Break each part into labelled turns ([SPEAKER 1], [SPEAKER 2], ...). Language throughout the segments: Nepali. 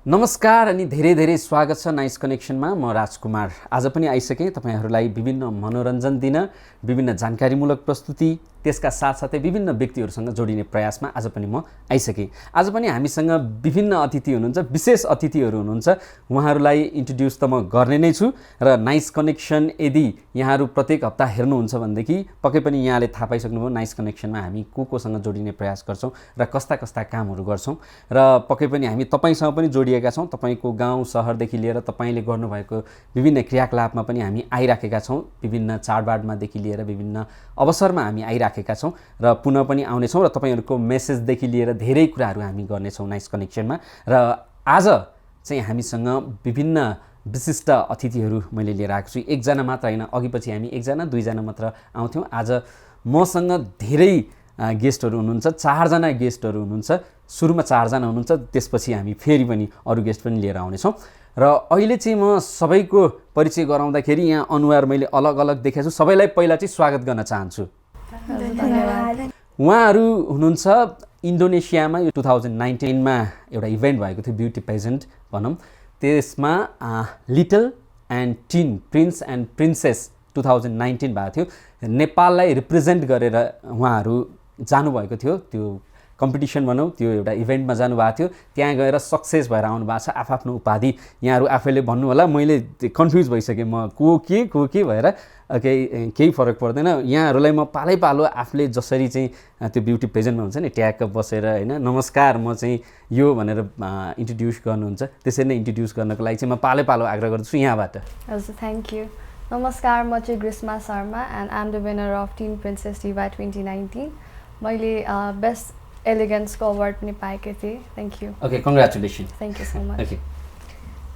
[SPEAKER 1] नमस्कार अनि धेरै धेरै स्वागत छ नाइस कनेक्सनमा। म राजकुमार आज पनि आइसकेँ तपाईहरूलाई विभिन्न मनोरञ्जन दिन, विभिन्न जानकारीमूलक प्रस्तुति, त्यसका साथसाथै विभिन्न व्यक्तिहरूसँग जोडिने प्रयासमा आज पनि म आइसकेँ। आज पनि हामीसँग विभिन्न अतिथि हुनुहुन्छ, विशेष अतिथिहरू हुनुहुन्छ। उहाँहरूलाई इन्ट्रोड्युस त म गर्ने नै छु र नाइस कनेक्सन यदि यहाँहरू प्रत्येक हप्ता हेर्नुहुन्छ भनेदेखि पक्कै पनि यहाँले थाहा पाइसक्नुभयो नाइस कनेक्सनमा हामी कोसँग जोडिने प्रयास गर्छौँ र कस्ता कस्ता कामहरू गर्छौँ र पक्कै पनि हामी तपाईँसँग पनि जोडिएका छौँ। तपाईँको गाउँ सहरदेखि लिएर तपाईँले गर्नुभएको विभिन्न क्रियाकलापमा पनि हामी आइराखेका छौँ। विभिन्न चाडबाडमादेखि लिएर विभिन्न अवसरमा हामी आइराखेका छौँ र पुनः पनि आउनेछौँ र तपाईँहरूको मेसेजदेखि लिएर धेरै कुराहरू हामी गर्नेछौँ नाइस कनेक्सनमा। र आज चाहिँ हामीसँग विभिन्न विशिष्ट अतिथिहरू मैले लिएर आएको छु। एकजना मात्र होइन, अघिपछि हामी एकजना दुईजना मात्र आउँथ्यौँ। आज मसँग धेरै गेस्टहरू हुनुहुन्छ, 4 जना गेस्टहरू हुनुहुन्छ। सुरुमा 4 जना हुनुहुन्छ, त्यसपछि हामी फेरि पनि अरू गेस्ट पनि लिएर आउनेछौँ। र अहिले चाहिँ म सबैको परिचय गराउँदाखेरि यहाँ अनुहार मैले अलग अलग देखेको छु। सबैलाई पहिला चाहिँ स्वागत गर्न चाहन्छु। उहाँहरू हुनुहुन्छ इन्डोनेसियामा 2019मा एउटा इभेन्ट भएको थियो, ब्युटी पेजेन्ट भनौँ। त्यसमा little and tin prince and princess 2019 भएको थियो। नेपाललाई रिप्रेजेन्ट गरेर उहाँहरू जानुभएको थियो, त्यो कम्पिटिसन भनौँ, त्यो एउटा इभेन्टमा जानुभएको थियो। त्यहाँ गएर सक्सेस भएर आउनु भएको छ। आफ्नो उपाधि यहाँहरू आफैले भन्नु होला, मैले कन्फ्युज भइसकेँ म को के भएर। केही फरक पर्दैन। यहाँहरूलाई म पालो आफूले जसरी चाहिँ त्यो ब्युटी पेजेन्टमा हुन्छ नि ट्याग बसेर होइन नमस्कार म चाहिँ यो भनेर इन्ट्रोड्युस गर्नुहुन्छ, त्यसरी नै इन्ट्रोड्युस गर्नको लागि चाहिँ म पालो आग्रह गर्छु यहाँबाट।
[SPEAKER 2] हजुर, थ्याङ्क यू। नमस्कार, म चाहिँ Grishma Sharma and I am the winner of teen princess diva 2019। मैले बेस्ट एलिगेन्सको अवार्ड पनि पाएकी थिएँ। Thank you.
[SPEAKER 1] Okay, congratulation.
[SPEAKER 2] Thank you so much.
[SPEAKER 1] Okay,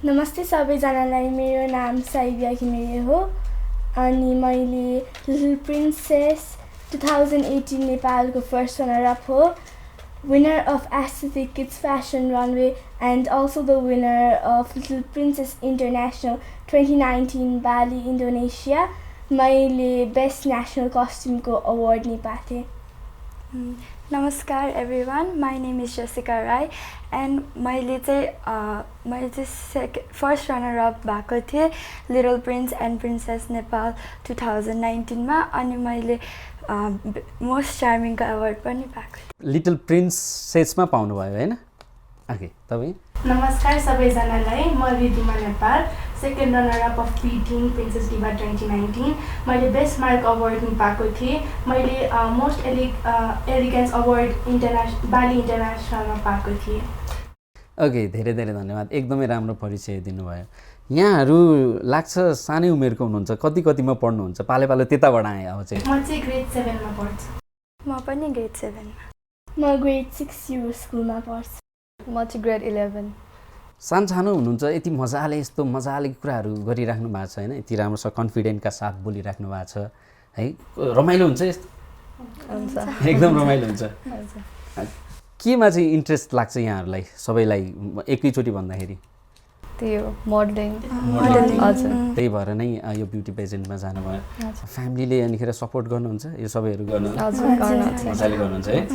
[SPEAKER 3] नमस्ते सबैजनालाई, मेरो नाम साइबिया घिमिरे हो अनि मैले लिटल प्रिन्सेस 2018 नेपालको फर्स्ट रनर अप हो, winner of aesthetic kids fashion runway and also the winner of little princess international 2019 बाली इन्डोनेसिया। मैले बेस्ट नेसनल कस्ट्युमको अवार्ड नि पाएको थिएँ।
[SPEAKER 4] नमस्कार everyone, my name is Jessica Rai and मैले चाहिँ फर्स्ट रनर अप भएको थिएँ little prince and princess Nepal 2019मा अनि मैले मोस्ट चार्मिङको अवार्ड पनि पाएको थिएँ।
[SPEAKER 1] लिटल प्रिन्सेसमा पाउनुभयो होइन? ओके, तपाईँ?
[SPEAKER 5] नमस्कार सबैजनालाई, म Ridhima Nepal, second runner up of teen princess diva 2019। मैले बेस्ट मार्क अवार्ड पनि पाएको थिएँ। मैले मोस्ट एलिगेन्स अवार्ड बाली इन्टरनेसनलमा पाएको थिएँ।
[SPEAKER 1] ओके, धेरै धेरै धन्यवाद। एकदमै राम्रो परिचय दिनुभयो। यहाँहरू लाग्छ सानै उमेरको हुनुहुन्छ, कतिमा पढ्नुहुन्छ? पालो त्यताबाट आएँ अब चाहिँ।
[SPEAKER 5] म चाहिँ ग्रेड 7मा पढ्छु।
[SPEAKER 4] म पनि ग्रेड 7मा।
[SPEAKER 3] म ग्रेड 6 युरो स्कुलमा पढ्छु।
[SPEAKER 2] म चाहिँ ग्रेड 11।
[SPEAKER 1] सानो हुनुहुन्छ, यति यस्तो मजाले कुराहरू गरिराख्नु भएको छ होइन? यति राम्रोसँग कन्फिडेन्टका साथ बोलिराख्नु भएको छ है। रमाइलो हुन्छ यस्तो? एकदम रमाइलो हुन्छ। केमा चाहिँ इन्ट्रेस्ट लाग्छ यहाँहरूलाई सबैलाई एकैचोटि भन्दाखेरि?
[SPEAKER 2] त्यो मोडलिङ।
[SPEAKER 4] हजुर,
[SPEAKER 1] त्यही भएर नै यो ब्युटी पेजेन्टमा जानुभयो। फ्यामिलीले अनिखेर सपोर्ट गर्नुहुन्छ? यो सबैहरू मजाले गर्नुहुन्छ है?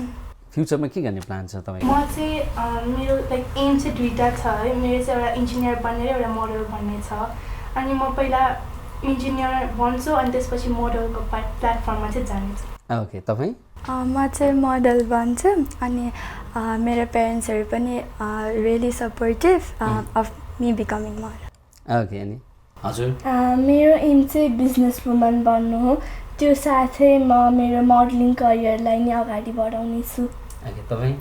[SPEAKER 1] फ्युचरमा के गर्ने प्लान छ तपाईँको?
[SPEAKER 5] म चाहिँ मेरो एम चाहिँ दुईवटा छ है। मेरो चाहिँ एउटा इन्जिनियर बन्ने र एउटा मोडल बन्ने छ। अनि म पहिला इन्जिनियर बन्छु अनि त्यसपछि मोडलको प्लेटफर्ममा चाहिँ जानेछु।
[SPEAKER 1] ओके, तपाईँ?
[SPEAKER 4] म चाहिँ मोडल बन्छु अनि मेरो पेरेन्ट्सहरू पनि really supportive of me becoming model.
[SPEAKER 1] Okay, अनि हजुर?
[SPEAKER 3] मेरो एम चाहिँ बिजनेस वुमन बन्नु हो, त्यो साथै म मेरो मोडलिङ करियरलाई नै अगाडि बढाउने छु।
[SPEAKER 1] ओके, तपाईँ?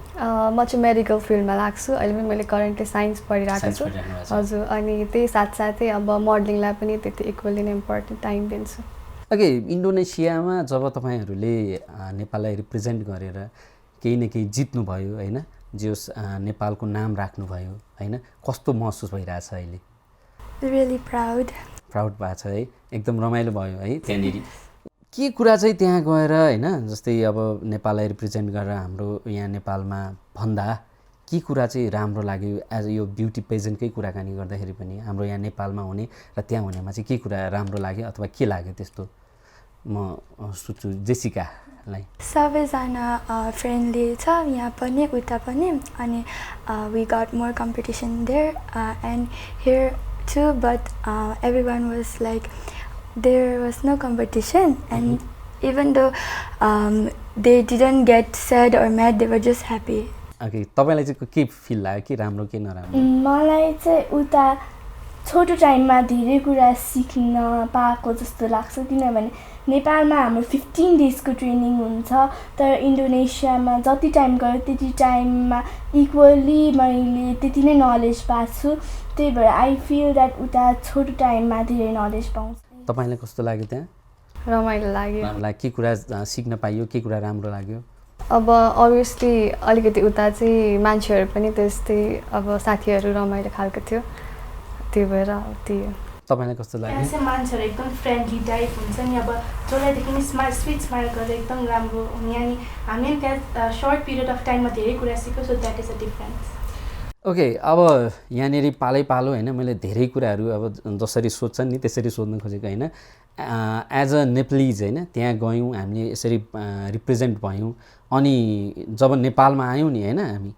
[SPEAKER 2] म चाहिँ मेडिकल फिल्डमा लाग्छु। अहिले पनि मैले करेन्टली साइन्स पढिरहेको छु। हजुर, अनि त्यही साथसाथै अब मोडलिङलाई पनि त्यति इक्वली नै इम्पोर्टेन्ट टाइम दिन्छु।
[SPEAKER 1] ओके, इन्डोनेसियामा जब तपाईँहरूले नेपाललाई रिप्रेजेन्ट गरेर केही न केही जित्नुभयो होइन, जस नेपालको नाम राख्नुभयो होइन, कस्तो महसुस भइरहेछ अहिले?
[SPEAKER 4] रियली प्राउड
[SPEAKER 1] भएको छ है? एकदम रमाइलो भयो है त्यहाँनिर? के कुरा चाहिँ त्यहाँ गएर होइन, जस्तै अब नेपाललाई रिप्रेजेन्ट गरेर हाम्रो यहाँ नेपालमा भन्दा के कुरा चाहिँ राम्रो लाग्यो एज यो ब्युटी पेजेन्टकै कुराकानी गर्दाखेरि पनि हाम्रो यहाँ नेपालमा हुने र त्यहाँ हुनेमा चाहिँ के कुरा राम्रो लाग्यो अथवा के लाग्यो त्यस्तो? म सोध्छु जेसिका। उहाँहरूलाई?
[SPEAKER 4] सबैजना फ्रेन्डली छ यहाँ पनि उता पनि अनि we got more competition there and here too but every one was like there was no competition and even though they didn't get sad or mad they were just happy.
[SPEAKER 1] Okay, तपाईँलाई चाहिँ के फिल लाग्यो कि राम्रो कि नराम्रो?
[SPEAKER 3] मलाई चाहिँ उता छोटो टाइममा धेरै कुरा सिक्न पाएको जस्तो लाग्छ किनभने नेपालमा हाम्रो 15 डेजको ट्रेनिङ हुन्छ तर इन्डोनेसियामा जति टाइम गयो त्यति टाइममा इक्वली मैले त्यति नै नलेज पाएको छु। त्यही भएर आई फिल द्याट उता छोटो टाइममा धेरै नलेज पाउँछ।
[SPEAKER 1] तपाईँलाई कस्तो लाग्यो त्यहाँ?
[SPEAKER 2] रमाइलो लाग्यो।
[SPEAKER 1] हामीलाई के कुरा सिक्न पाइयो, के कुरा राम्रो लाग्यो?
[SPEAKER 2] अब अभियसली अलिकति उता चाहिँ मान्छेहरू पनि त्यस्तै अब साथीहरू रमाइलो खालको थियो, त्यही भएर त्यही।
[SPEAKER 1] तपाईँलाई कस्तो लाग्यो?
[SPEAKER 5] त्यहाँ चाहिँ मान्छेहरू एकदम फ्रेन्डली टाइप हुन्छ नि, अब जसलाई देख्यो नि स्विट स्माइल गरेर एकदम राम्रो हुने। अनि हामीले त्यहाँ सर्ट पिरियड अफ टाइममा धेरै कुरा सिक्यो, so that is a difference.
[SPEAKER 1] Okay, अब यहाँनिर पालै पालो होइन, मैले धेरै कुराहरू अब जसरी सोध्छन् नि त्यसरी सोध्न खोजेको होइन। एज अ नेपालीज होइन, त्यहाँ गयौँ हामीले, यसरी रिप्रेजेन्ट भयौँ अनि जब नेपालमा आयौँ नि होइन, हामी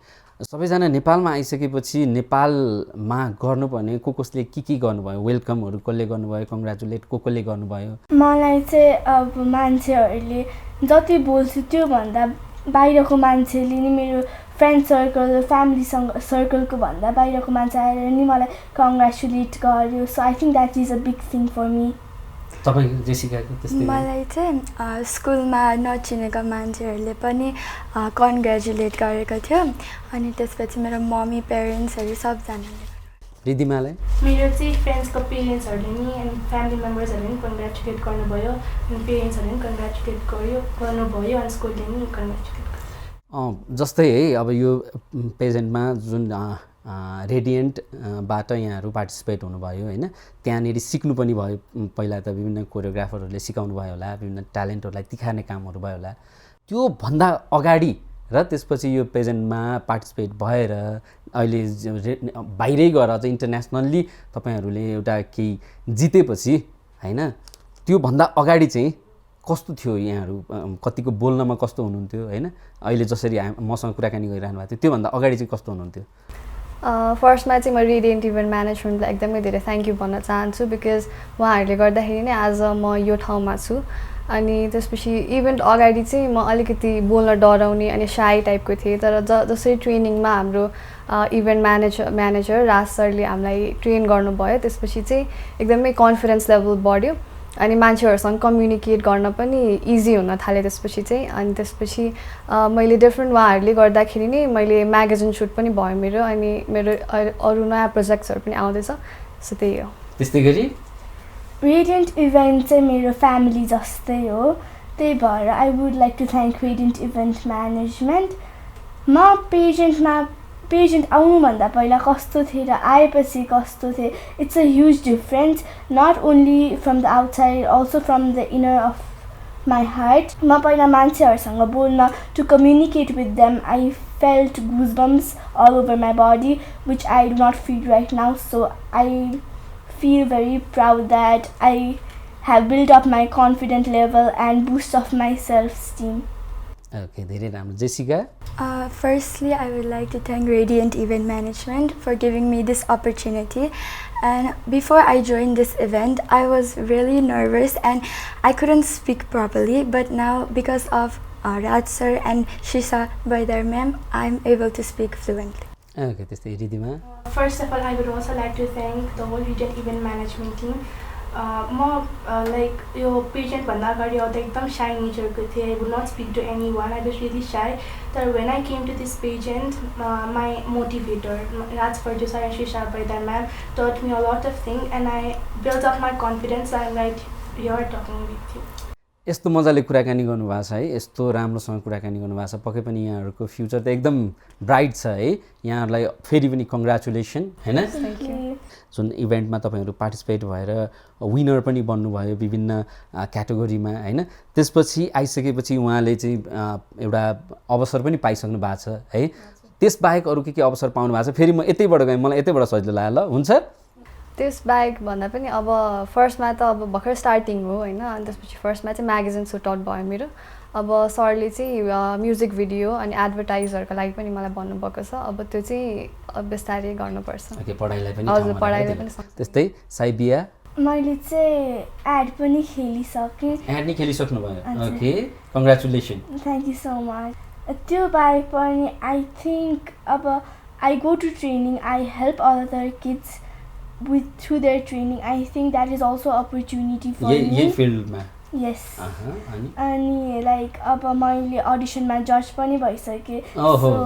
[SPEAKER 1] सबैजना नेपालमा आइसकेपछि नेपालमा गर्नुपर्ने कसले के गर्नुभयो, वेलकमहरू कसले गर्नुभयो, कङ्ग्रेचुलेट कसले गर्नुभयो?
[SPEAKER 3] मलाई चाहिँ अब मान्छेहरूले जति बोल्छु त्योभन्दा बाहिरको मान्छेले नि मेरो फ्रेन्ड सर्कल फ्यामिलीसँग सर्कलको भन्दा बाहिरको मान्छे आएर नि मलाई कङ्ग्रेचुलेट गर्यो। So I think that is a big thing for me.
[SPEAKER 1] तपाईँ जेसिकाको त्यस्तै?
[SPEAKER 4] मलाई चाहिँ स्कुलमा नचिनेका मान्छेहरूले पनि कन्ग्रेचुलेट गरेको थियो अनि त्यसपछि मेरो मम्मी पेरेन्ट्सहरू सबजनाले।
[SPEAKER 1] रिदिमालाई?
[SPEAKER 5] मेरो चाहिँ फ्रेन्ड्सको पेरेन्ट्सहरूले नि अनि फ्यामिली मेम्बर्सहरूले पनि कङ्ग्रेचुलेट गर्नुभयो अनि पेरेन्ट्सहरूले पनि कङ्ग्रेचुलेट गर्नुभयो अनि स्कुलले नि कङ्ग्रेचुलेट गर्यो।
[SPEAKER 1] जस्तै है, अब यो पेजेन्टमा जुन रेडियन्टबाट यहाँहरू पार्टिसिपेट हुनुभयो होइन, त्यहाँनिर सिक्नु पनि भयो। पहिला त विभिन्न कोरियोग्राफरहरूले सिकाउनु भयो होला, विभिन्न ट्यालेन्टहरूलाई तिखार्ने कामहरू भयो होला। त्योभन्दा अगाडि र त्यसपछि यो पेजेन्टमा पार्टिसिपेट भएर अहिले बाहिरै गएर चाहिँ इन्टरनेसनल्ली तपाईँहरूले एउटा केही जितेपछि होइन, त्योभन्दा अगाडि चाहिँ कस्तो थियो यहाँहरू? कतिको बोल्नमा कस्तो हुनुहुन्थ्यो होइन, अहिले जसरी मसँग कुराकानी गरिरहनु भएको थियो त्योभन्दा अगाडि चाहिँ कस्तो हुनुहुन्थ्यो?
[SPEAKER 2] फर्स्टमा चाहिँ म रेडियन्ट इभेन्ट म्यानेजमेन्टलाई एकदमै धेरै थ्याङ्क यू भन्न चाहन्छु बिकज उहाँहरूले गर्दाखेरि नै आज म यो ठाउँमा छु। अनि त्यसपछि इभेन्ट अगाडि चाहिँ म अलिकति बोल्न डराउने अनि साई टाइपको थिएँ, तर जसरी ट्रेनिङमा हाम्रो इभेन्ट म्यानेजर राज सरले हामीलाई ट्रेन गर्नुभयो त्यसपछि चाहिँ एकदमै कन्फिडेन्स लेभल बढ्यो अनि मान्छेहरूसँग कम्युनिकेट गर्न पनि इजी हुन थाल्यो त्यसपछि चाहिँ। अनि त्यसपछि मैले डिफ्रेन्ट उहाँहरूले गर्दाखेरि नै मैले म्यागजिन सुट पनि भयो मेरो अनि मेरो अरू नयाँ प्रोजेक्ट्सहरू पनि आउँदैछ। सो त्यही हो।
[SPEAKER 1] त्यस्तै गरी
[SPEAKER 3] रेडियन्ट इभेन्ट चाहिँ मेरो फ्यामिली जस्तै हो, त्यही भएर I would like to thank radiant event management. म पेजेन्ट आउनुभन्दा पहिला कस्तो थिएँ र आएपछि कस्तो थिएँ, it's a huge difference not only from the outside also from the inner of my heart. म पहिला मान्छेहरूसँग बोल्न to communicate with them I felt goosebumps all over my body which I do not feel right now. So I feel very proud that I have built up my confidence level and boost of my self-esteem.
[SPEAKER 1] Okay, धेरै राम्रो। Jessica?
[SPEAKER 4] Firstly, I would like to thank Radiant Event Management for giving me this opportunity. And before I joined this event, I was really nervous and I couldn't speak properly. But now, because of Raj sir and Shisha Baidar ma'am, I'm able to speak fluently.
[SPEAKER 1] Okay, त्यस्तै Ridhima?
[SPEAKER 5] First of all, I would also like to thank the whole Radiant Event Management team. म लाइक यो पेजेन्टभन्दा अगाडि आउँदा एकदम साई नेचरको थिएँ। I would not speak to anyone, I was really shy. तर when I came to this pageant my motivator Raj Farjusa and Shisha Baidar ma'am taught me a lot of thing and I build up my confidence. I am like here talking with you.
[SPEAKER 1] यस्तो मजाले कुराकानी गर्नुभएको छ है, यस्तो राम्रोसँग कुराकानी गर्नुभएको छ। पक्कै पनि यहाँहरूको फ्युचर त एकदम ब्राइट छ है। यहाँहरूलाई फेरि पनि कङ्ग्रेचुलेसन होइन। जुन इभेन्टमा तपाईँहरू पार्टिसिपेट भएर विनर पनि बन्नुभयो विभिन्न क्याटेगोरीमा होइन। त्यसपछि आइसकेपछि उहाँले चाहिँ एउटा अवसर पनि पाइसक्नु भएको छ है। त्यसबाहेक अरू के अवसर पाउनु भएको छ? फेरि म यतैबाट गएँ, मलाई यतैबाट सजिलो लाग्यो। ल हुन्छ।
[SPEAKER 2] त्यसबाहेक भन्दा पनि अब फर्स्टमा त अब भर्खर स्टार्टिङ हो होइन। अनि त्यसपछि फर्स्टमा चाहिँ म्यागजिन सुट आउट भयो मेरो अब सरले चाहिँ म्युजिक भिडियो अनि एडभर्टाइजहरूको लागि पनि मलाई भन्नुभएको छ अब त्यो चाहिँ बिस्तारै गर्नुपर्छ
[SPEAKER 1] ओके पढाइलाई पनि
[SPEAKER 2] हजुर पढाइलाई पनि
[SPEAKER 1] त्यस्तै साइबिया
[SPEAKER 3] मैले चाहिँ एड पनि खेलिसकेँ
[SPEAKER 1] एड नै खेलिसक्नु भयो okay congratulation
[SPEAKER 3] thank you so much त्यो बाहेक पनि आई थिङ्क अब I go to training I help other kids with through their training. I think that is also opportunity for me.
[SPEAKER 1] यही फिल्डमा
[SPEAKER 3] Yes.
[SPEAKER 1] अनि
[SPEAKER 3] अनि like अब मैले अडिसनमा जज पनि भइसकेँ.
[SPEAKER 1] ओहो.
[SPEAKER 3] So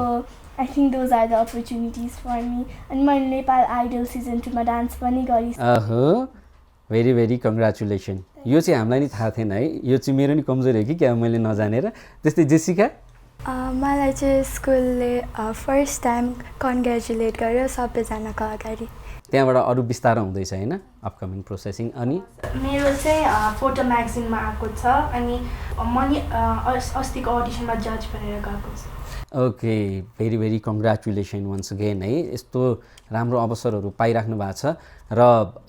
[SPEAKER 3] I think those are the opportunities for me. अनि मैले नेपाल आइडल सिजन 2 मा डान्स पनि गरिसकेँ.
[SPEAKER 1] ओहो भेरी भेरी कङ्ग्रेचुलेसन. यो चाहिँ हामीलाई नि थाहा थिएन है. यो चाहिँ मेरो नि कमजोरी हो कि क्या मैले नजानेर. त्यस्तै जेसिका
[SPEAKER 4] मलाई चाहिँ स्कुलले फर्स्ट टाइम कङ्ग्रेचुलेट गर्यो सबैजनाको अगाडि.
[SPEAKER 1] त्यहाँबाट अरू विस्तार हुँदैछ हैन अपकमिङ प्रोसेसिङ. अनि
[SPEAKER 5] मेरो चाहिँ फोटो म्यागजिनमा आएको छ अनि मैले अस्तिको अडिसनमा जज बनेर गएको छु.
[SPEAKER 1] Okay very very congratulation once again है. यस्तो राम्रो अवसरहरू पाइराख्नु भएको छ र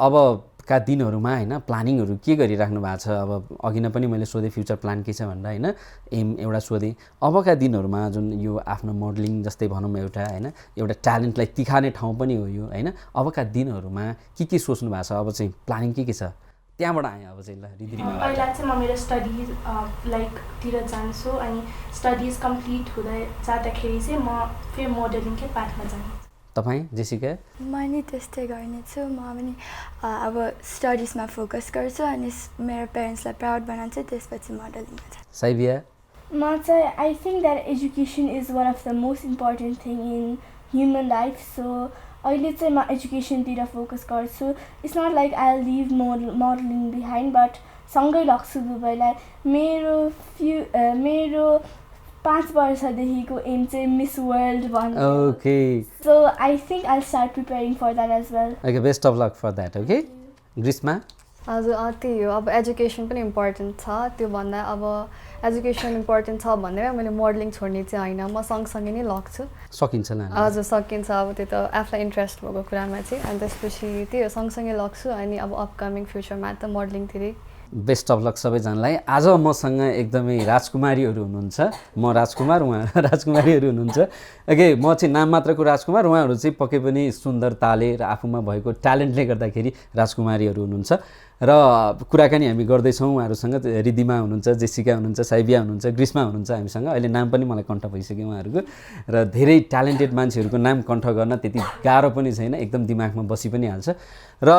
[SPEAKER 1] अबका दिनहरूमा हैन प्लानिङहरू के गरिराख्नु भएको छ. अब अघि नै पनि मैले सोधेँ फ्युचर प्लान के छ भनेर हैन एम एउटा सोधेँ. अबका दिनहरूमा जुन यो आफ्नो मोडलिङ जस्तै भनौँ एउटा हैन एउटा ट्यालेन्टलाई तिखार्ने ठाउँ पनि हो यो हैन. अबका दिनहरूमा के सोच्नु भएको छ अब चाहिँ प्लानिङ के छ त्यहाँबाट आएँ अब चाहिँ ल रिद्रीमा
[SPEAKER 5] पहिला चाहिँ म मेरो स्टडिज तिर जान्छु अनि स्टडिज कम्प्लिट हुँदै जाँदाखेरि चाहिँ म फेरि मोडलिङकै पाठमा जान्छु.
[SPEAKER 1] तपाईँ जेसिका
[SPEAKER 4] म नि त्यस्तै गर्नेछु. म पनि अब स्टडिजमा फोकस गर्छु अनि मेरो पेरेन्ट्सलाई प्राउड बनाउँछु त्यसपछि मोडलिङमा जान्छु.
[SPEAKER 1] साइबिया
[SPEAKER 3] म चाहिँ I think that education is one of the most important thing in human life. So अहिले चाहिँ म एजुकेसनतिर फोकस गर्छु. It's not like I leave modeling behind but सँगै लग्छु दुवैलाई. मेरो 5 वर्षदेखिको एम चाहिँ मिस वर्ल्ड भन्ने.
[SPEAKER 1] Okay
[SPEAKER 3] so I think I start preparing for that as well.
[SPEAKER 1] Okay best of luck for that. Okay Grishma
[SPEAKER 2] हजुर त्यही हो अब एजुकेसन पनि इम्पोर्टेन्ट छ. त्यो भन्दा अब एजुकेसन इम्पोर्टेन्ट छ भनेर मैले मोडलिङ छोड्ने चाहिँ होइन म सँगसँगै नै लग्छु.
[SPEAKER 1] सकिन्छ ल
[SPEAKER 2] हजुर सकिन्छ अब त्यो त आफूलाई इन्ट्रेस्ट भएको कुरामा चाहिँ अनि त्यसपछि त्यही हो सँगसँगै लग्छु अनि अब अपकमिङ फ्युचरमा त मोडलिङतिरै.
[SPEAKER 1] बेस्ट अफ लक सबैजनालाई. आज मसँग एकदमै राजकुमारीहरू हुनुहुन्छ. म राजकुमार उहाँ राजकुमारीहरू हुनुहुन्छ. ओके म चाहिँ नाम मात्रको राजकुमार उहाँहरू चाहिँ पक्कै पनि सुन्दरताले र आफूमा भएको ट्यालेन्टले गर्दाखेरि राजकुमारीहरू हुनुहुन्छ. र कुराकानी हामी गर्दैछौँ उहाँहरूसँग. रिदिमा हुनुहुन्छ, जेसिका हुनुहुन्छ, साइबिया हुनुहुन्छ, ग्रीष्मा हुनुहुन्छ हामीसँग. अहिले नाम पनि मलाई कण्ठ भइसक्यो उहाँहरूको. र धेरै ट्यालेन्टेड मान्छेहरूको नाम कण्ठ गर्न त्यति गाह्रो पनि छैन एकदम दिमागमा बसी पनि हाल्छ. र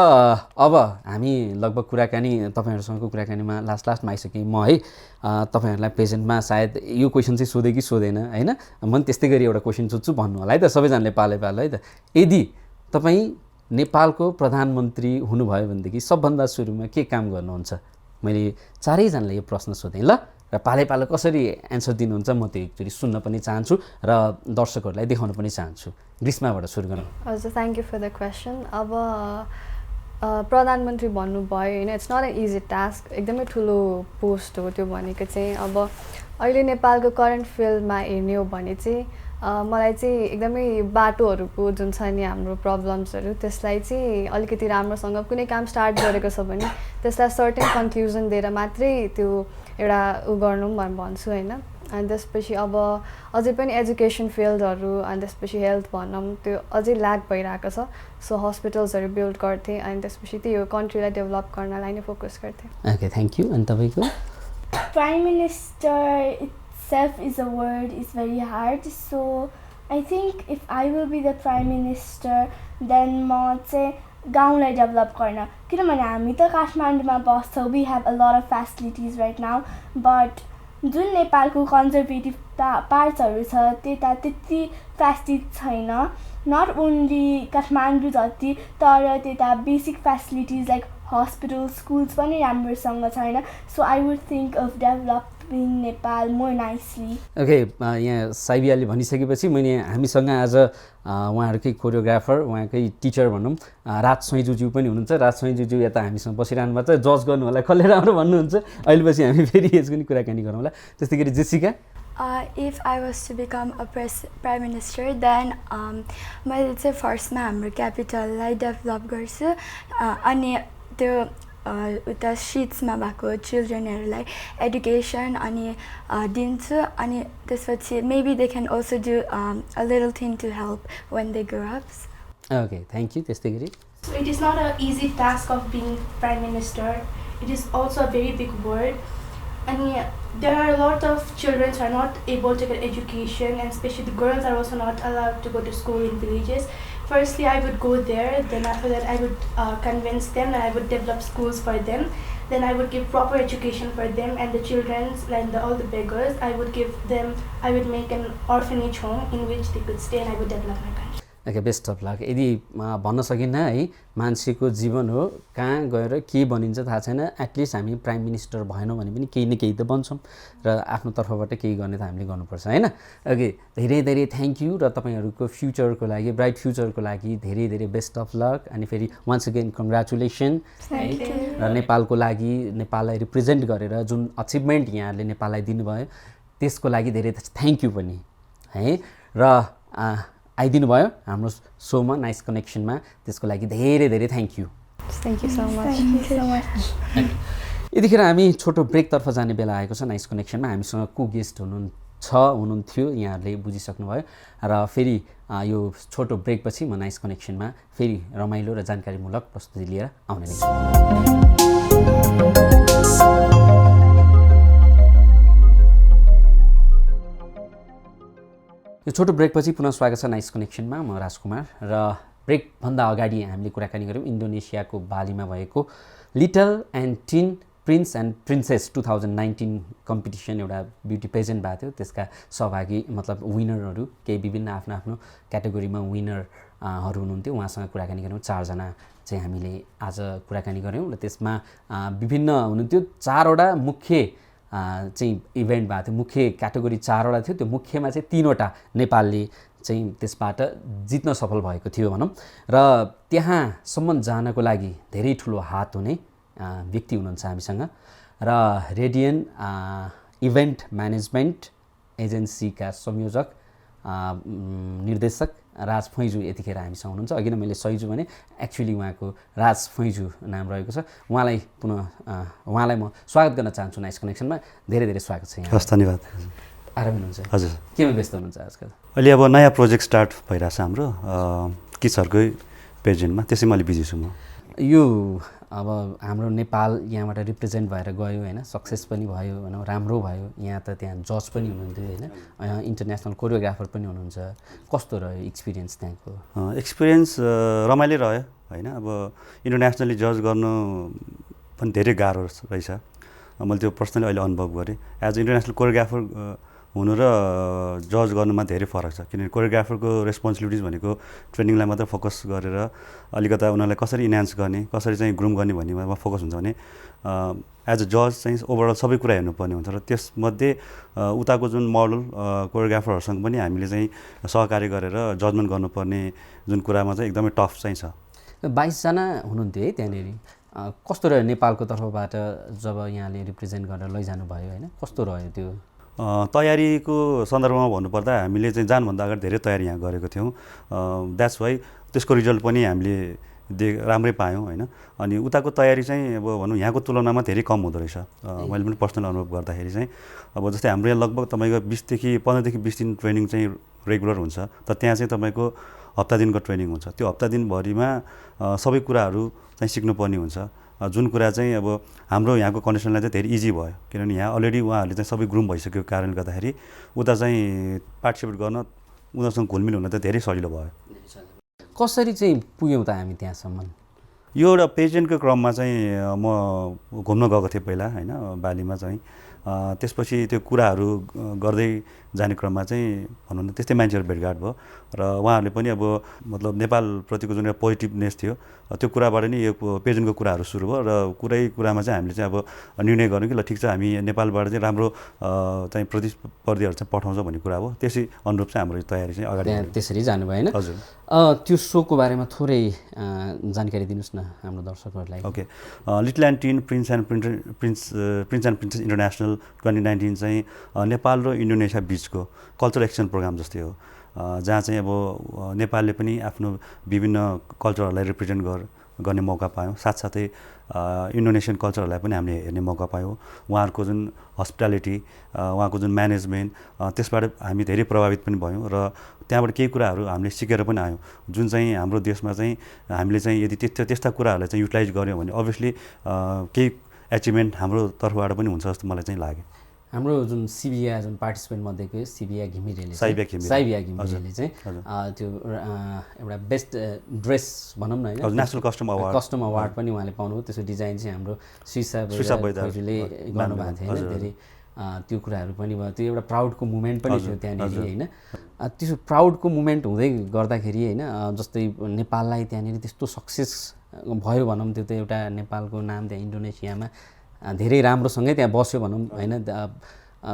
[SPEAKER 1] अब हामी लगभग कुराकानी तपाईँहरूसँगको कुराकानीमा लास्टमा आइसकेँ म है. तपाईँहरूलाई प्रेजेन्टमा सायद यो क्वेसन चाहिँ सोधेँ कि सोधेन होइन म पनि त्यस्तै गरी एउटा क्वेसन सोध्छु भन्नु होला है त सबैजनाले पालो है त. यदि तपाईँ नेपालको प्रधानमन्त्री हुनुभयो भनेदेखि सबभन्दा सुरुमा के काम गर्नुहुन्छ? मैले चारैजनालाई यो प्रश्न सोधेँ ल र पालो कसरी एन्सर दिनुहुन्छ म त्यो एकचोटि सुन्न पनि चाहन्छु र दर्शकहरूलाई देखाउन पनि चाहन्छु. ग्रीष्माबाट सुरु गरौँ.
[SPEAKER 2] हजुर thank you for the question. अब प्रधानमन्त्री भन्नुभयो होइन it's not an easy task. एकदमै ठुलो पोस्ट हो त्यो भनेको चाहिँ. अब अहिले नेपालको करेन्ट फिल्डमा हेर्ने हो भने चाहिँ मलाई चाहिँ एकदमै बाटोहरूको जुन छ नि हाम्रो प्रब्लम्सहरू त्यसलाई चाहिँ अलिकति राम्रोसँग कुनै काम स्टार्ट गरेको छ भने त्यसलाई सर्टेन कन्क्लुजन दिएर मात्रै त्यो एउटा गर्नु भन्छु होइन. अनि त्यसपछि अब अझै पनि एजुकेसन फिल्डहरू अनि त्यसपछि हेल्थ भनौँ त्यो अझै ल्याक भइरहेको छ. सो हस्पिटल्सहरू बिल्ड गर्थेँ अनि त्यसपछि त्यही हो कन्ट्रीलाई डेभलप गर्नलाई नै फोकस गर्थेँ.
[SPEAKER 1] Okay thank you. अनि तपाईँको
[SPEAKER 3] Prime Minister itself is a word is very hard. So I think if I will be the Prime Minister then म चाहिँ गाउँलाई डेभलप गर्न. किनभने हामी त काठमाडौँमा बस्छौँ. We have a lot of facilities right now but जुन नेपालको कन्जर्भेटिभ पार्ट्सहरू छ त्यता त्यति फेसिलिटी छैन. नट ओन्ली काठमाडौँ जति तर त्यता basic facilities like hospital schools पनि राम्रोसँग छैन. So I would think of developing Nepal more nicely.
[SPEAKER 1] Okay यहाँ साइबियाले भनिसकेपछि मैले हामीसँग आज उहाँहरूकै कोरियोग्राफर उहाँकै टिचर भनौँ राज सैजुज्यू पनि हुनुहुन्छ. राज सैजुज्यू यता हामीसँग बसिरहनु भएको छ. जज गर्नु होला कसले राम्रो भन्नुहुन्छ. अहिले पछि हामी फेरि यसको नि कुराकानी गरौँला. त्यस्तै गरी Jessica
[SPEAKER 4] If I was to become a prime minister then मैले चाहिँ फर्स्टमा हाम्रो क्यापिटललाई डेभलप गर्छु. अनि त्यो उता सिट्समा भएको चिल्ड्रेनहरूलाई एडुकेसन अनि दिन्छु अनि त्यसपछि maybe they can also do a little thing to help when they grow up
[SPEAKER 1] okay thank you त्यस्तै गरी
[SPEAKER 5] So it is not an easy task of being Prime Minister. It is also a very big word. And there are a lot of children who are not able to get education, and especially the girls are also not allowed to go to school in villages. Firstly, I would go there. Then after that, I would convince them that I would develop schools for them. Then I would give proper education for them and the children and all the beggars. I would make an orphanage home in which they could stay, and I would develop my country.
[SPEAKER 1] Okay best of lock यदि भन्न सकिन्न है मान्छेको जीवन हो कहाँ गएर के बनिन्छ थाहा छैन एटलिस्ट हामी प्राइम मिनिस्टर भएनौँ भने पनि केही न केही त बन्छौँ र आफ्नो तर्फबाट केही गर्ने त हामीले गर्नुपर्छ होइन ओके धेरै धेरै थ्याङ्क यू र तपाईँहरूको फ्युचरको लागि ब्राइट फ्युचरको लागि धेरै धेरै बेस्ट अफ लक अनि फेरि वान्स अगेन कङ्ग्रेचुलेसन र नेपालको लागि नेपाललाई रिप्रेजेन्ट गरेर जुन अचिभमेन्ट यहाँहरूले नेपाललाई दिनुभयो त्यसको लागि धेरै थ्याङ्क यू पनि है र आइदिनु भयो हाम्रो सोमा नाइस कनेक्सनमा त्यसको लागि धेरै धेरै thank you
[SPEAKER 2] thank you so much
[SPEAKER 1] यतिखेर हामी छोटो ब्रेकतर्फ जाने बेला आएको छ नाइस कनेक्सनमा हामीसँग को गेस्ट हुनुहुन्थ्यो यहाँहरूले बुझिसक्नुभयो र फेरि यो छोटो ब्रेकपछि म नाइस कनेक्सनमा फेरि रमाइलो र जानकारीमूलक प्रस्तुति लिएर आउने नै छु यो छोटो ब्रेकपछि पुनः स्वागत छ नाइस कनेक्सनमा म राजकुमार र ब्रेकभन्दा अगाडि हामीले कुराकानी गऱ्यौँ इन्डोनेसियाको बालीमा भएको little and tin prince and princess 2019 competition एउटा ब्युटी पेजेन्ट भएको थियो त्यसका सहभागी मतलब विनरहरू केही विभिन्न आफ्नो आफ्नो क्याटेगोरीमा विनरहरू हुनुहुन्थ्यो उहाँसँग कुराकानी गऱ्यौँ 4 जना चाहिँ हामीले आज कुराकानी गऱ्यौँ र त्यसमा विभिन्न हुनुहुन्थ्यो 4वटा मुख्य चाहिँ इभेन्ट भएको थियो मुख्य क्याटेगोरी 4वटा थियो त्यो मुख्यमा चाहिँ 3वटा नेपालले चाहिँ त्यसबाट जित्न सफल भएको थियो भनौँ र त्यहाँसम्म जानको लागि धेरै ठुलो हात हुने व्यक्ति हुनुहुन्छ हामीसँग र रेडियन इभेन्ट म्यानेजमेन्ट एजेन्सीका संयोजक निर्देशक राज फैजु यतिखेर हामीसँग हुनुहुन्छ अघि नै मैले सैजु भने एक्चुअली उहाँको राज फैजु नाम रहेको छ उहाँलाई म स्वागत गर्न चाहन्छु नाइस कनेक्सनमा धेरै धेरै स्वागत छ यहाँ
[SPEAKER 6] हस् धन्यवाद
[SPEAKER 1] आराम हुनुहुन्छ
[SPEAKER 6] हजुर
[SPEAKER 1] केमा व्यस्त हुनुहुन्छ आजकल
[SPEAKER 6] अहिले अब नयाँ प्रोजेक्ट स्टार्ट भइरहेछ हाम्रो किड्सहरूकै पेजेन्टमा त्यसैमा अलि बिजी छु म
[SPEAKER 1] यो अब हाम्रो नेपाल यहाँबाट रिप्रेजेन्ट भएर गयो होइन सक्सेस पनि भयो भनौँ राम्रो भयो यहाँ त त्यहाँ जज पनि हुनुहुन्थ्यो होइन इन्टरनेसनल कोरियोग्राफर पनि हुनुहुन्छ कस्तो रह्यो एक्सपिरियन्स त्यहाँको
[SPEAKER 6] एक्सपिरियन्स रमाइलो रह्यो होइन अब इन्टरनेसनली जज गर्नु पनि धेरै गाह्रो रहेछ मैले त्यो पर्सनली अहिले अनुभव गरेँ एज अ इन्टरनेसनल कोरियोग्राफर हुनु र जज गर्नुमा धेरै फरक छ किनभने कोरियोग्राफरको रेस्पोन्सिबिलिटिज भनेको ट्रेनिङलाई मात्र फोकस गरेर अलिकता उनीहरूलाई कसरी इन्हान्स गर्ने कसरी चाहिँ ग्रुम गर्ने भन्नेमा फोकस हुन्छ भने एज अ जज चाहिँ ओभरअल सबै कुरा हेर्नुपर्ने हुन्छ र त्यसमध्ये उताको जुन मोडल कोरियोग्राफरहरूसँग पनि हामीले चाहिँ सहकार्य गरेर जजमेन्ट गर्नुपर्ने जुन कुरामा चाहिँ एकदमै टफ चाहिँ छ
[SPEAKER 1] 22 जना हुनुहुन्थ्यो है त्यहाँनिर कस्तो रह्यो नेपालको तर्फबाट जब यहाँले रिप्रेजेन्ट गरेर लैजानु भयो होइन कस्तो रह्यो त्यो
[SPEAKER 6] तयारीको सन्दर्भमा भन्नुपर्दा हामीले चाहिँ जानभन्दा अगाडि धेरै तयारी यहाँ गरेको थियौँ द्याट्स वाइ त्यसको रिजल्ट पनि हामीले राम्रै पायौँ होइन अनि उताको तयारी चाहिँ अब भनौँ यहाँको तुलनामा धेरै कम हुँदो रहेछ मैले पनि पर्सनल अनुभव गर्दाखेरि चाहिँ अब जस्तै हाम्रो यहाँ लगभग तपाईँको 15 देखि 20 दिन ट्रेनिङ चाहिँ रेगुलर हुन्छ तर त्यहाँ चाहिँ तपाईँको हप्ता दिनको ट्रेनिङ हुन्छ त्यो हप्ता दिनभरिमा सबै कुराहरू चाहिँ सिक्नुपर्ने हुन्छ जुन कुरा चाहिँ अब हाम्रो यहाँको कन्डिसनलाई चाहिँ धेरै इजी भयो किनभने यहाँ अलरेडी उहाँहरूले चाहिँ सबै ग्रुम भइसकेको कारणले गर्दाखेरि उता चाहिँ पार्टिसिपेट गर्न उनीहरूसँग घुलमिल हुन त धेरै सजिलो भयो
[SPEAKER 1] कसरी चाहिँ पुग्यौँ त हामी त्यहाँसम्म
[SPEAKER 6] यो एउटा पेजेन्टको क्रममा चाहिँ म घुम्न गएको थिएँ पहिला होइन बालीमा चाहिँ त्यसपछि त्यो कुराहरू गर्दै जाने क्रममा चाहिँ भनौँ न त्यस्तै मान्छेहरू भेटघाट भयो र उहाँहरूले पनि अब मतलब नेपालप्रतिको जुन एउटा पोजिटिभनेस थियो त्यो कुराबाट नै यो पेजेन्टको कुराहरू सुरु भयो र कुरामा चाहिँ हामीले चाहिँ अब निर्णय गर्यौँ कि ल ठिक छ हामी नेपालबाट चाहिँ राम्रो चाहिँ प्रतिस्पर्धीहरू चाहिँ पठाउँछौँ भन्ने कुरा हो त्यसै अनुरूप चाहिँ हाम्रो तयारी चाहिँ अगाडि
[SPEAKER 1] त्यसरी जानुभयो होइन
[SPEAKER 6] हजुर
[SPEAKER 1] त्यो सोको बारेमा थोरै जानकारी दिनुहोस् न हाम्रो दर्शकहरूलाई
[SPEAKER 6] okay little and tin prince and princess international 2019 चाहिँ नेपाल र इन्डोनेसिया बिचको कल्चरल एक्सचेन्ज प्रोग्राम जस्तै हो जहाँ चाहिँ अब नेपालले पनि आफ्नो विभिन्न कल्चरहरूलाई रिप्रेजेन्ट गर्ने मौका पायौँ। साथसाथै इन्डोनेसियन कल्चरहरूलाई पनि हामीले हेर्ने मौका पायौँ। उहाँहरूको जुन हस्पिटालिटी, उहाँको जुन म्यानेजमेन्ट, त्यसबाट हामी धेरै प्रभावित पनि भयौँ र त्यहाँबाट केही कुराहरू हामीले सिकेर पनि आयौँ, जुन चाहिँ हाम्रो देशमा चाहिँ हामीले चाहिँ यदि त्यस्ता कुराहरूलाई चाहिँ युटिलाइज गऱ्यौँ भने अभियसली केही एचिभमेन्ट हाम्रो तर्फबाट पनि हुन्छ जस्तो मलाई चाहिँ लाग्यो।
[SPEAKER 1] हाम्रो जुन सिबिया जुन पार्टिसिपेन्ट मध्येको साइबिया घिमिरेले चाहिँ त्यो एउटा बेस्ट ड्रेस भनौँ न होइन,
[SPEAKER 6] नेसनल कस्टम
[SPEAKER 1] अवार्ड पनि उहाँले पाउनुभयो। त्यसको डिजाइन चाहिँ हाम्रो सुइसा बैदारले गर्नुभएको थियो होइन। धेरै त्यो कुराहरू पनि भयो। त्यो एउटा प्राउडको मुमेन्ट पनि थियो त्यहाँनिर होइन। त्यसो प्राउडको मुमेन्ट हुँदै गर्दाखेरि होइन, जस्तै नेपाललाई त्यहाँनिर त्यस्तो सक्सेस भयो भनौँ, त्यो त एउटा नेपालको नाम त्यहाँ इन्डोनेसियामा धेरै राम्रोसँगै त्यहाँ बस्यो भनौँ होइन।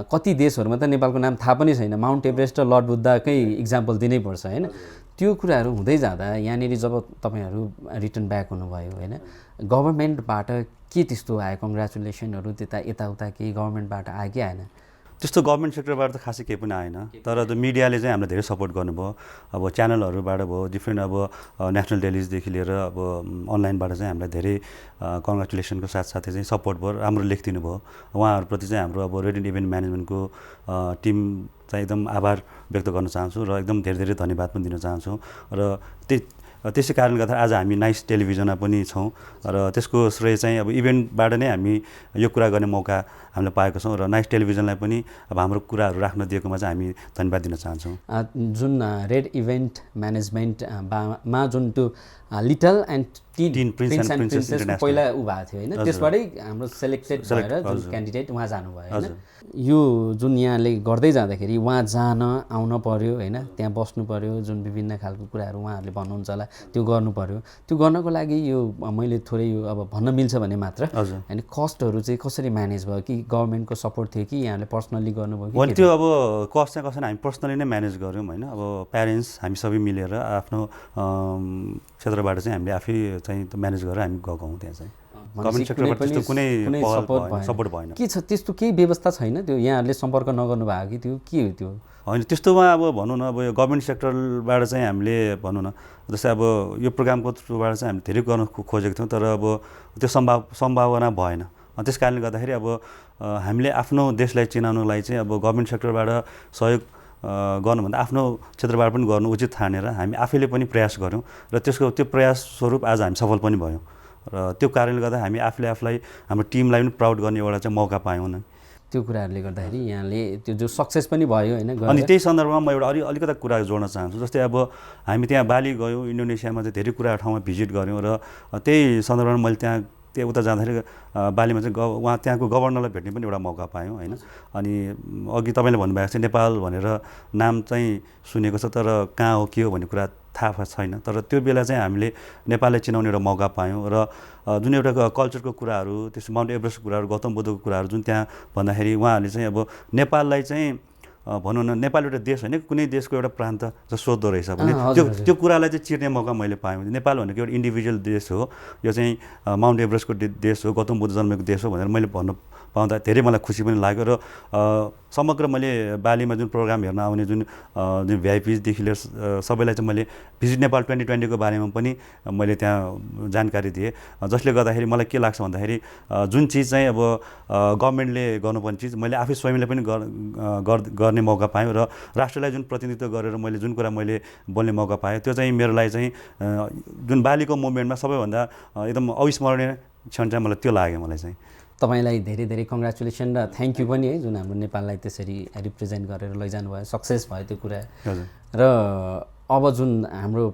[SPEAKER 1] कति देशहरूमा त नेपालको नाम थाहा पनि छैन। माउन्ट एभरेस्ट र लर्ड बुद्धकै इक्जाम्पल दिनै पर्छ होइन। त्यो कुराहरू हुँदै जाँदा यहाँनिर जब तपाईँहरू रिटर्न ब्याक हुनुभयो होइन, गभर्मेन्टबाट के त्यस्तो आयो कङ्ग्रेचुलेसनहरू, यताउता केही गभर्मेन्टबाट आयो कि आएन?
[SPEAKER 6] त्यस्तो गभर्मेन्ट सेक्टरबाट त खासै केही पनि आएन, तर त्यो मिडियाले चाहिँ हामीलाई धेरै सपोर्ट गर्नुभयो। अब च्यानलहरूबाट भयो, डिफ्रेन्ट अब नेसनल डेलिजदेखि लिएर अब अनलाइनबाट चाहिँ हामीलाई धेरै कङ्ग्रेचुलेसनको साथसाथै चाहिँ सपोर्ट भयो, राम्रो लेखिदिनु भयो। उहाँहरूप्रति चाहिँ हाम्रो अब रेडिएन्ट इभेन्ट म्यानेजमेन्टको टिम चाहिँ एकदम आभार व्यक्त गर्न चाहन्छु र एकदम धेरै धेरै धन्यवाद पनि दिन चाहन्छु। र त्यसै कारणले गर्दा आज हामी नाइस टेलिभिजनमा पनि छौँ र त्यसको श्रेय चाहिँ अब इभेन्टबाट नै हामी यो कुरा गर्ने मौका हामीले पाएको छौँ र नाइस टेलिभिजनलाई पनि अब हाम्रो कुराहरू राख्न दिएकोमा चाहिँ हामी धन्यवाद दिन चाहन्छौँ।
[SPEAKER 1] जुन रेड इभेन्ट म्यानेजमेन्टमा जुन त्यो little and tin prince and princess पहिला ऊ भएको थियो होइन, त्यसबाटै हाम्रो सेलेक्टेड भएर जुन क्यान्डिडेट उहाँ जानुभयो होइन। यो जुन यहाँले गर्दै जाँदाखेरि उहाँ जान आउन पर्यो होइन, त्यहाँ बस्नु पर्यो, जुन विभिन्न खालको कुराहरू उहाँहरूले भन्नुहुन्छ होला त्यो गर्नु पर्यो। त्यो गर्नको लागि यो मैले थोरै यो अब भन्न मिल्छ भने मात्र होइन, कस्टहरू चाहिँ कसरी म्यानेज भयो कि गभर्मेन्टको सपोर्ट थियो कि यहाँले पर्सनली गर्नुभयो?
[SPEAKER 6] त्यो अब कस्ट चाहिँ कसरी हामी पर्सनली नै म्यानेज गऱ्यौँ होइन। अब प्यारेन्ट्स हामी सबै मिलेर आफ्नो क्षेत्रबाट चाहिँ हामीले आफै चाहिँ म्यानेज गरेर हामी गएको हौँ। त्यहाँ चाहिँ गभर्मेन्ट सेक्टरबाट त्यस्तो कुनै सपोर्ट भएन।
[SPEAKER 1] के छ त्यस्तो केही व्यवस्था छैन? त्यो यहाँहरूले सम्पर्क नगर्नु भएको कि त्यो के हो त्यो?
[SPEAKER 6] होइन, त्यस्तोमा अब भनौँ न, अब यो गभर्मेन्ट सेक्टरबाट चाहिँ हामीले भनौँ न, जस्तै अब यो प्रोग्रामको थ्रुबाट चाहिँ हामीले धेरै गर्न खोजेको थियौँ, तर अब त्यो सम्भावना भएन। त्यस कारणले गर्दाखेरि अब हामीले आफ्नो देशलाई चिनाउनुलाई चाहिँ अब गभर्मेन्ट सेक्टरबाट सहयोग गर्नुभन्दा आफ्नो क्षेत्रबाट पनि गर्नु उचित ठानेर हामी आफैले पनि प्रयास गऱ्यौँ र त्यो प्रयास स्वरूप आज हामी सफल पनि भयौँ। र त्यो कारणले गर्दा हामी आफूलाई हाम्रो टिमलाई पनि प्राउड गर्ने एउटा चाहिँ मौका पायौँ न।
[SPEAKER 1] त्यो कुराहरूले गर्दाखेरि यहाँले त्यो जो सक्सेस पनि भयो होइन।
[SPEAKER 6] अनि त्यही सन्दर्भमा म एउटा अलिकता कुरा जोड्न चाहन्छु। जस्तै अब हामी त्यहाँ बाली गयौँ, इन्डोनेसियामा चाहिँ धेरै कुरा ठाउँमा भिजिट गऱ्यौँ र त्यही सन्दर्भमा मैले त्यहाँ उता जाँदाखेरि बालीमा चाहिँ उहाँ त्यहाँको गभर्नरलाई भेट्ने पनि एउटा मौका पायौँ होइन। अनि अघि तपाईँले भन्नुभएको चाहिँ नेपाल भनेर नाम चाहिँ सुनेको छ, तर कहाँ हो के हो भन्ने कुरा थाहा छैन। तर त्यो बेला चाहिँ हामीले नेपाललाई चिनाउने एउटा मौका पायौँ र जुन एउटा कल्चरको कुराहरू, त्यस्तो माउन्ट एभरेस्टको कुराहरू, गौतम बुद्धको कुराहरू जुन त्यहाँ भन्दाखेरि उहाँहरूले चाहिँ अब नेपाललाई चाहिँ भनौँ न, नेपाल एउटा देश होइन, कुनै देशको एउटा प्रान्त जस्तो सोध्दो रहेछ भने त्यो कुरालाई चाहिँ चिर्ने मौका मैले पाएँ। नेपाल भनेको एउटा इन्डिभिजुअल देश हो, यो चाहिँ माउन्ट एभरेस्टको देश हो, गौतम बुद्ध जन्मेको देश हो भनेर मैले भन्न पाउँदा धेरै मलाई खुसी पनि लाग्यो। र समग्र मैले बालीमा जुन प्रोग्राम हेर्न आउने जुन भिआइपिजदेखि लिएर सबैलाई चाहिँ मैले भिजिट नेपाल 2020को बारेमा पनि मैले त्यहाँ जानकारी दिएँ, जसले गर्दाखेरि मलाई के लाग्छ भन्दाखेरि जुन चिज चाहिँ अब गभर्मेन्टले गर्नुपर्ने चिज मैले आफै स्वयंले पनि गर्ने मौका पाएँ र राष्ट्रलाई जुन प्रतिनिधित्व गरेर मैले जुन कुरा मैले बोल्ने मौका पाएँ, त्यो चाहिँ मेरो लागि चाहिँ जुन बालीको मुभमेन्टमा सबैभन्दा एकदम अविस्मरणीय क्षण चाहिँ मलाई त्यो लाग्यो। मलाई चाहिँ
[SPEAKER 1] तपाईँलाई धेरै धेरै कङ्ग्रेचुलेसन र थ्याङ्क यू पनि है, जुन हाम्रो नेपाललाई त्यसरी रिप्रेजेन्ट गरेर लैजानु भयो, सक्सेस भयो त्यो कुरा। र अब जुन हाम्रो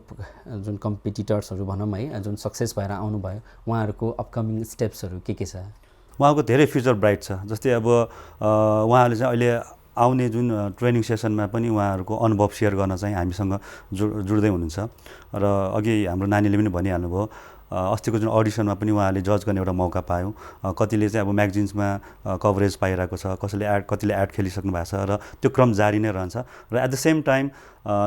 [SPEAKER 1] जुन कम्पिटिटर्सहरू भनौँ है, जुन सक्सेस भएर आउनुभयो, उहाँहरूको अपकमिङ स्टेप्सहरू के छ?
[SPEAKER 6] उहाँको धेरै फ्युचर ब्राइट छ। जस्तै अब उहाँहरूले चाहिँ अहिले आउने जुन ट्रेनिङ सेसनमा पनि उहाँहरूको अनुभव सेयर गर्न चाहिँ हामीसँग जुड्दै हुनुहुन्छ। र अघि हाम्रो नानीले पनि भनिहाल्नुभयो, अस्तिको जुन अडिसनमा पनि उहाँले जज गर्ने एउटा मौका पायौँ। कतिले चाहिँ अब म्यागजिन्समा कभरेज पाइरहेको छ, कतिले एड खेलिसक्नु भएको छ र त्यो क्रम जारी नै रहन्छ। र एट द सेम टाइम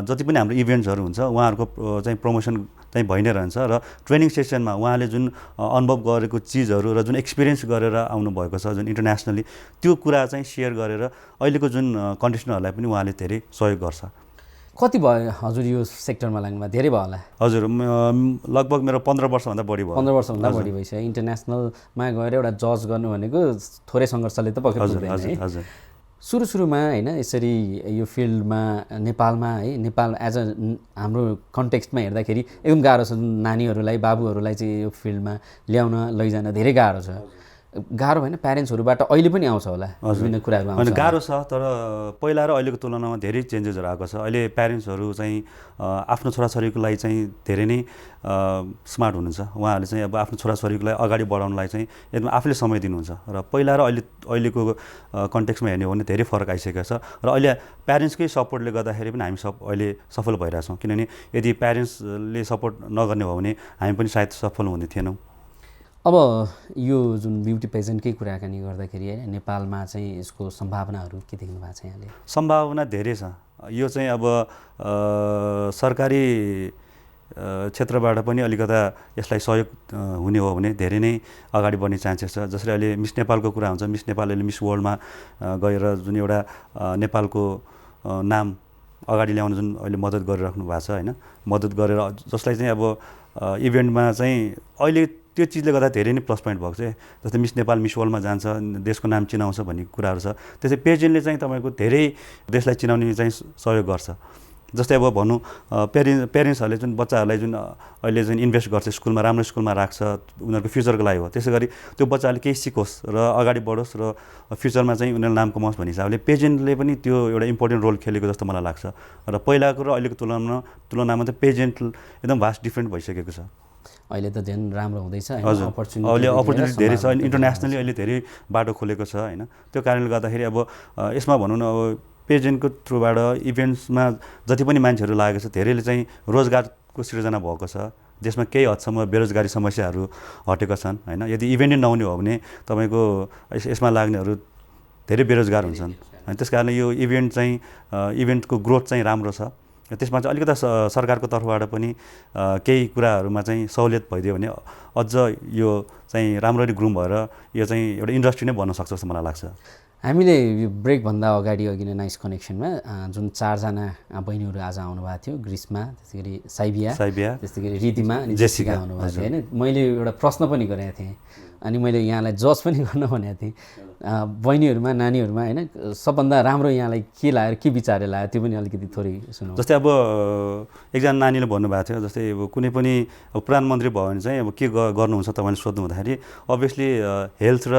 [SPEAKER 6] जति पनि हाम्रो इभेन्ट्सहरू हुन्छ उहाँहरूको चाहिँ प्रमोसन चाहिँ भइ नै रहन्छ। र ट्रेनिङ सेसनमा उहाँले जुन अनुभव गरेको चिजहरू र जुन एक्सपिरियन्स गरेर आउनुभएको छ जुन इन्टरनेसनली, त्यो कुरा चाहिँ सेयर गरेर अहिलेको जुन कन्टेस्टेन्टहरूलाई पनि उहाँले धेरै सहयोग गर्छ।
[SPEAKER 1] कति भयो हजुर यो सेक्टरमा लाग्नुभयो? धेरै भयो होला?
[SPEAKER 6] हजुर लगभग मेरो 15 वर्षभन्दा बढी भयो।
[SPEAKER 1] 15 वर्षभन्दा बढी भइसक्यो। इन्टरनेसनलमा गएर एउटा जज गर्नु भनेको थोरै सङ्घर्षले त पक्कै पुग्दैन है। सुरुमा होइन यसरी यो फिल्डमा नेपालमा है, नेपाल एज अ हाम्रो कन्टेक्स्टमा हेर्दाखेरि एकदम गाह्रो छ। नानीहरूलाई, बाबुहरूलाई चाहिँ यो फिल्डमा ल्याउन लैजान धेरै गाह्रो छ। गाह्रो होइन? प्यारेन्ट्सहरूबाट अहिले पनि आउँछ होला विभिन्न कुराहरू आउँछ?
[SPEAKER 6] गाह्रो छ, तर पहिला र अहिलेको तुलनामा धेरै चेन्जेसहरू आएको छ। अहिले प्यारेन्ट्सहरू चाहिँ आफ्नो छोराछोरीको लागि चाहिँ धेरै नै स्मार्ट हुनुहुन्छ। उहाँहरूले चाहिँ अब आफ्नो छोराछोरीको लागि अगाडि बढाउनलाई चाहिँ एकदम आफूले समय दिनुहुन्छ। र पहिला र अहिलेको कन्टेक्स्टमा हेर्ने हो भने धेरै फरक आइसकेको छ। र अहिले प्यारेन्ट्सकै सपोर्टले गर्दाखेरि पनि हामी अहिले सफल भइरहेछौँ। किनभने यदि प्यारेन्ट्सले सपोर्ट नगर्ने हो भने हामी पनि सायद सफल हुने थिएनौँ।
[SPEAKER 1] अब यो जुन ब्युटी पेजेन्टकै कुराकानी गर्दाखेरि है, नेपालमा चाहिँ यसको सम्भावनाहरू के देख्नु भएको छ यहाँले?
[SPEAKER 6] सम्भावना धेरै छ। यो चाहिँ अब सरकारी क्षेत्रबाट पनि अलिकता यसलाई सहयोग हुने हो भने धेरै नै अगाडि बढ्ने चान्सेस छ। जसरी अहिले मिस नेपालको कुरा हुन्छ, मिस नेपाल अहिले मिस वर्ल्डमा गएर जुन एउटा नेपालको नाम अगाडि ल्याउन जुन अहिले मद्दत गरिराख्नु भएको छ होइन, मद्दत गरेर जसलाई चाहिँ अब इभेन्टमा चाहिँ अहिले त्यो चिजले गर्दा धेरै नै प्लस पोइन्ट भएको छ। जस्तै मिस नेपाल मिस वर्ल्डमा जान्छ, देशको नाम चिनाउँछ भन्ने कुराहरू छ। त्यसै पेजेन्टले चाहिँ तपाईँको धेरै देशलाई चिनाउने चाहिँ सहयोग गर्छ। जस्तै अब भनौँ पेरेन्ट्सहरूले जुन बच्चाहरूलाई जुन अहिले जुन इन्भेस्ट गर्छ, स्कुलमा राम्रो स्कुलमा राख्छ, उनीहरूको फ्युचरको लागि हो। त्यसै गरी त्यो बच्चाहरूले केही सिकोस् र अगाडि बढोस् र फ्युचरमा चाहिँ उनीहरूले नाम कमाओस् भन्ने हिसाबले पेजेन्टले पनि त्यो एउटा इम्पोर्टेन्ट रोल खेलेको जस्तो मलाई लाग्छ। र पहिलाको र अहिलेको तुलनामा चाहिँ पेजेन्ट एकदम भास्ट डिफ्रेन्ट भइसकेको छ।
[SPEAKER 1] अहिले त झन् राम्रो हुँदैछ।
[SPEAKER 6] हजुर, अहिले अपर्च्युनिटी धेरै छ। इन्टरनेसनली अहिले धेरै बाटो खोलेको छ होइन। त्यो कारणले गर्दाखेरि अब यसमा भनौँ न, अब पेजेन्टको थ्रुबाट इभेन्ट्समा जति पनि मान्छेहरू लागेको छ धेरैले चाहिँ रोजगारको सिर्जना भएको छ। देशमा केही हदसम्म बेरोजगारी समस्याहरू हटेका छन् होइन। यदि इभेन्टै नहुने हो भने तपाईँको यसमा लाग्नेहरू धेरै बेरोजगार हुन्छन्। त्यस कारणले यो इभेन्ट चाहिँ इभेन्टको ग्रोथ चाहिँ राम्रो छ। त्यसमा चाहिँ अलिकता सरकारको तर्फबाट पनि केही कुराहरूमा चाहिँ सहुलियत भइदियो भने अझ यो चाहिँ राम्ररी ग्रुम भएर यो चाहिँ एउटा इन्डस्ट्री नै बन्न सक्छ जस्तो मलाई लाग्छ।
[SPEAKER 1] हामीले यो ब्रेकभन्दा अगाडि अघि नै नाइस कनेक्सनमा जुन 4 जना बहिनीहरू आज आउनुभएको थियो, ग्रिस्मा, त्यसै गरी साइबिया, त्यस्तै गरी रिदिमा अनि जेसिका आउनुभएको थियो होइन। मैले एउटा प्रश्न पनि गरेको थिएँ अनि मैले यहाँलाई जज पनि गर्न भनेको थिएँ। बहिनीहरूमा, नानीहरूमा होइन सबभन्दा राम्रो यहाँलाई के लाग्यो, के विचारले लाग्यो, त्यो पनि अलिकति थोरै सुनौँ।
[SPEAKER 6] जस्तै अब एकजना नानीले भन्नुभएको थियो, जस्तै अब कुनै पनि प्रधानमन्त्री भयो भने चाहिँ अब के गर्नुहुन्छ तपाईँले सोध्नु हुँदाखेरि अभियसली हेल्थ र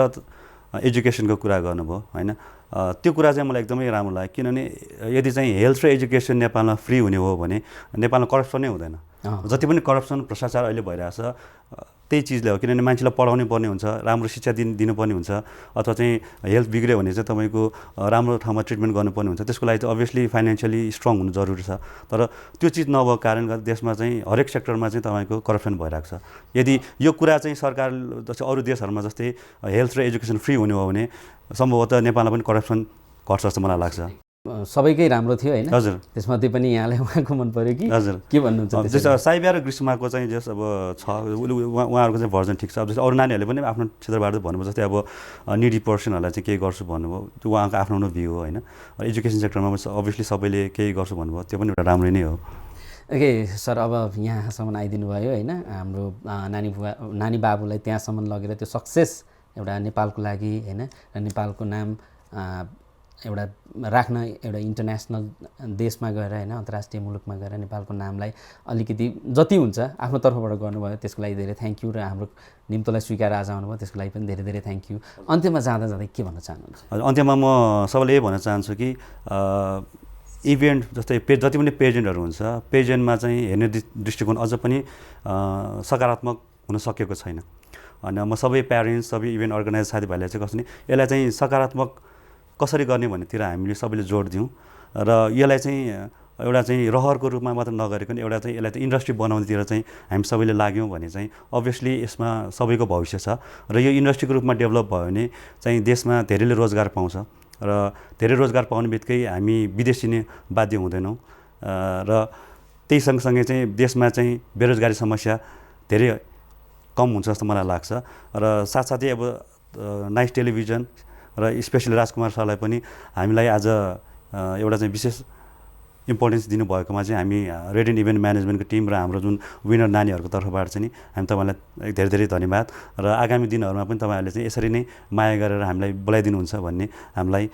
[SPEAKER 6] एजुकेसनको कुरा गर्नुभयो होइन। त्यो कुरा चाहिँ मलाई एकदमै राम्रो लाग्यो। किनभने यदि चाहिँ हेल्थ र एजुकेसन नेपालमा फ्री हुने हो भने नेपालमा करप्सनै हुँदैन। जति पनि करप्सन भ्रष्टाचार अहिले भइरहेछ त्यही चिजले हो। किनभने मान्छेलाई पढाउनै पर्ने हुन्छ, राम्रो शिक्षा दिनुपर्ने हुन्छ, अथवा चाहिँ हेल्थ बिग्रियो भने चाहिँ तपाईँको राम्रो ठाउँमा ट्रिटमेन्ट गर्नुपर्ने हुन्छ। त्यसको लागि चाहिँ अभियसली फाइनेन्सियली स्ट्रङ हुनु जरुरी छ। तर त्यो चिज नभएको कारणले गर्दा देशमा चाहिँ हरेक सेक्टरमा चाहिँ तपाईँको करप्सन भइरहेको छ। यदि यो कुरा चाहिँ सरकार जस्तै अरू देशहरूमा जस्तै हेल्थ र एजुकेसन फ्री हुने हो भने सम्भवतः नेपालमा पनि करप्सन घट्छ जस्तो मलाई लाग्छ।
[SPEAKER 1] सबैकै राम्रो थियो होइन?
[SPEAKER 6] हजुर।
[SPEAKER 1] त्यसमध्ये पनि यहाँलाई उहाँको मन पर्यो कि?
[SPEAKER 6] हजुर।
[SPEAKER 1] के भन्नुहुन्छ?
[SPEAKER 6] जस्तो साइबिया र ग्रीष्माको चाहिँ जस अब छ, उहाँहरूको चाहिँ भर्जन ठिक छ। अब जस्तै अरू नानीहरूले पनि आफ्नो क्षेत्रबाट भन्नुभयो, जस्तै अब निडी पर्सनहरूलाई चाहिँ केही गर्छु भन्नुभयो, त्यो उहाँको आफ्नो भ्यू हो होइन। एजुकेसन सेक्टरमा अभियसली सबैले केही गर्छु भन्नुभयो, त्यो पनि एउटा राम्रै नै हो।
[SPEAKER 1] ओके सर, अब यहाँसम्म आइदिनु भयो होइन। हाम्रो नानी बाबुलाई त्यहाँसम्म लगेर त्यो सक्सेस एउटा नेपालको लागि होइन, र नेपालको नाम एउटा राख्न एउटा इन्टरनेसनल देशमा गएर होइन, अन्तर्राष्ट्रिय मुलुकमा गएर नेपालको नामलाई अलिकति जति हुन्छ आफ्नो तर्फबाट गर्नुभयो, त्यसको लागि धेरै थ्याङ्क यू। र हाम्रो निम्तोलाई स्वीकार आज आउनुभयो, त्यसको लागि पनि धेरै धेरै थ्याङ्क यू। अन्त्यमा जाँदा के भन्न चाहनुहुन्छ?
[SPEAKER 6] अन्त्यमा म सबैले यही भन्न चाहन्छु कि इभेन्ट जस्तै जति पनि पेजेन्टहरू हुन्छ, पेजेन्टमा चाहिँ हेर्ने दृष्टिकोण अझ पनि सकारात्मक हुन सकेको छैन। अनि म सबै प्यारेन्ट्स, सबै इभेन्ट अर्गनाइजर साथीभाइलाई चाहिँ कसरी यसलाई चाहिँ सकारात्मक कसरी गर्ने भन्नेतिर हामीले सबैले जोड दिउँ। र यसलाई चाहिँ एउटा चाहिँ रहरको रूपमा मात्र नगरिकन एउटा चाहिँ यसलाई चाहिँ इन्डस्ट्री बनाउनेतिर चाहिँ हामी सबैले लाग्यौँ भने चाहिँ अभियसली यसमा सबैको भविष्य छ। र यो इन्डस्ट्रीको रूपमा डेभलप भयो भने चाहिँ देशमा धेरैले रोजगार पाउँछ, र धेरै रोजगार पाउने बित्तिकै हामी विदेशिने बाध्य हुँदैनौँ। र त्यही सँगसँगै चाहिँ देशमा चाहिँ बेरोजगारी समस्या धेरै कम हुन्छ जस्तो मलाई लाग्छ। र साथसाथै अब नाइस टेलिभिजन र स्पेसली राजकुमार सरलाई पनि हामीलाई आज एउटा चाहिँ विशेष इम्पोर्टेन्स दिनुभएकोमा चाहिँ हामी रेडियन्ट इभेन्ट म्यानेजमेन्टको टिम र हाम्रो जुन विनर नानीहरूको तर्फबाट चाहिँ नि हामी तपाईँलाई धेरै धेरै धन्यवाद र आगामी दिनहरूमा पनि तपाईँहरूले चाहिँ यसरी नै माया गरेर हामीलाई बोलाइदिनुहुन्छ भन्ने हामीलाई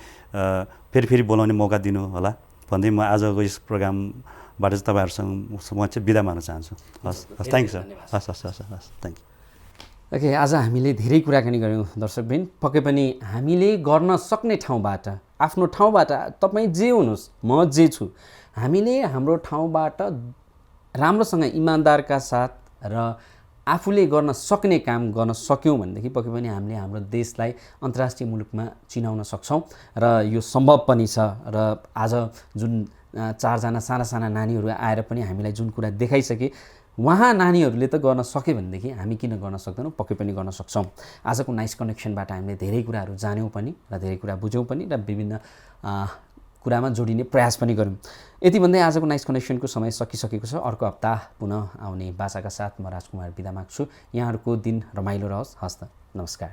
[SPEAKER 6] फेरि बोलाउने मौका दिनु होला भन्दै म आजको यस प्रोग्रामबाट चाहिँ तपाईँहरूसँग म चाहिँ बिदा माग्न चाहन्छु। हस् थ्याङ्क यू सर। हस् थ्याङ्क यू।
[SPEAKER 1] ओके, आज हामीले धेरै कुराकानी गऱ्यौँ दर्शकबिन। पक्कै पनि हामीले गर्न सक्ने ठाउँबाट, आफ्नो ठाउँबाट तपाईँ जे हुनुहोस् म जे छु, हामीले हाम्रो ठाउँबाट राम्रोसँग इमान्दारका साथ र आफूले गर्न सक्ने काम गर्न सक्यौँ भनेदेखि पक्कै पनि हामीले हाम्रो देशलाई अन्तर्राष्ट्रिय मुलुकमा चिनाउन सक्छौँ र यो सम्भव पनि छ। र आज जुन 4 जना साना नानीहरू आएर पनि हामीलाई जुन कुरा देखाइसके, उहाँ नानीहरूले त गर्न सके भनेदेखि हामी किन गर्न सक्दैनौँ? पक्कै पनि गर्न सक्छौँ। आजको नाइस कनेक्सनबाट हामीले धेरै कुराहरू जान्यौँ पनि र धेरै कुरा बुझ्यौँ पनि र विभिन्न कुरामा जोडिने प्रयास पनि गऱ्यौँ। यति भन्दै आजको नाइस कनेक्सनको समय सकिसकेको छ। अर्को हप्ता पुनः आउने बाचाका साथ म राजकुमार बिदा माग्छु। यहाँहरूको दिन रमाइलो रहोस्। हस्त नमस्कार।